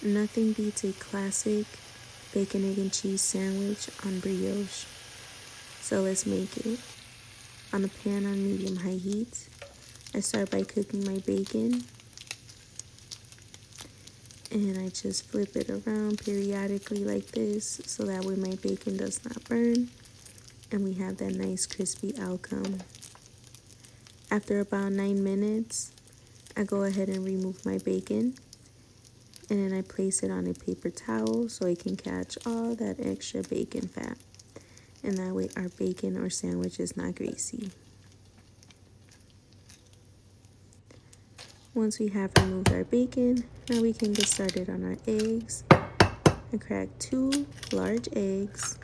Nothing beats a classic bacon, egg, and cheese sandwich on brioche. So let's make it. On a pan on medium-high heat, I start by cooking my bacon. And I just flip it around periodically like this so that way my bacon does not burn and we have that nice crispy outcome. After about 9 minutes, I go ahead and remove my bacon and then I place it on a paper towel so it can catch all that extra bacon fat. And that way our bacon or sandwich is not greasy. Once we have removed our bacon, now we can get started on our eggs. I cracked 2 large eggs.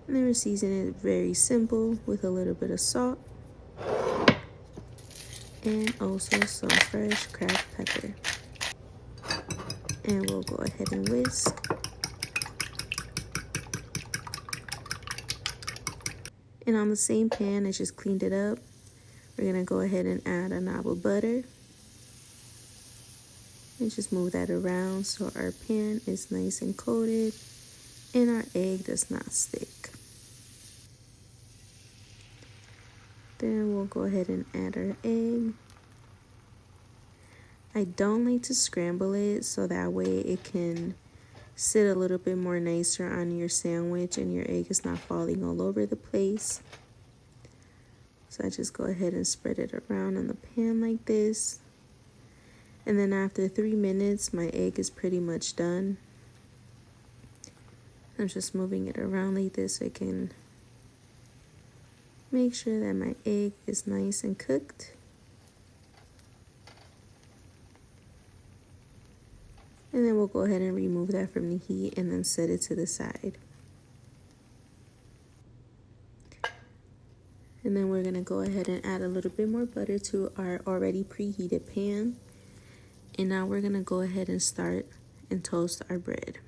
And then we season it very simple with a little bit of salt and also some fresh cracked pepper. And we'll go ahead and whisk. And on the same pan, I just cleaned it up. We're gonna go ahead and add a knob of butter. And just move that around so our pan is nice and coated and our egg does not stick. Then we'll go ahead and add our egg. I don't like to scramble it so that way it can sit a little bit more nicer on your sandwich and your egg is not falling all over the place. So I just go ahead and spread it around on the pan like this. And then after 3 minutes, my egg is pretty much done. I'm just moving it around like this so I can make sure that my egg is nice and cooked. And then we'll go ahead and remove that from the heat and then set it to the side. And then we're gonna go ahead and add a little bit more butter to our already preheated pan. And now we're gonna go ahead and start and toast our bread.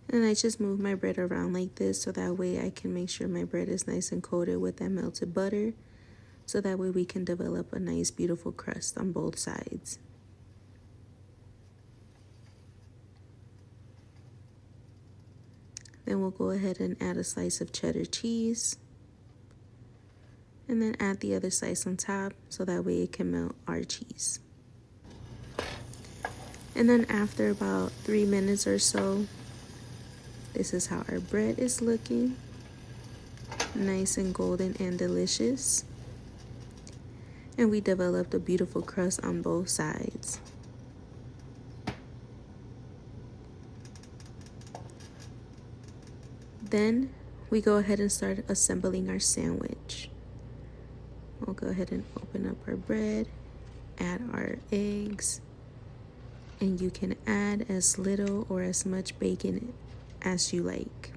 And I just move my bread around like this so that way I can make sure my bread is nice and coated with that melted butter. So that way we can develop a nice beautiful crust on both sides. Then we'll go ahead and add a slice of cheddar cheese. And then add the other slice on top so that way it can melt our cheese. And then after about 3 minutes or so, this is how our bread is looking. Nice and golden and delicious. And we developed a beautiful crust on both sides. Then we go ahead and start assembling our sandwich. We'll go ahead and open up our bread, add our eggs, and you can add as little or as much bacon as you like.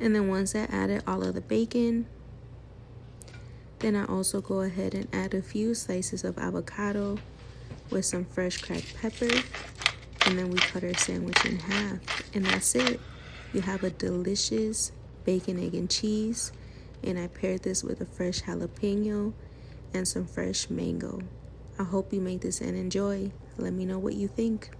And then once I added all of the bacon, then I also go ahead and add a few slices of avocado with some fresh cracked pepper. And then we cut our sandwich in half. And that's it. You have a delicious bacon, egg, and cheese. And I paired this with a fresh jalapeno and some fresh mango. I hope you make this and enjoy. Let me know what you think.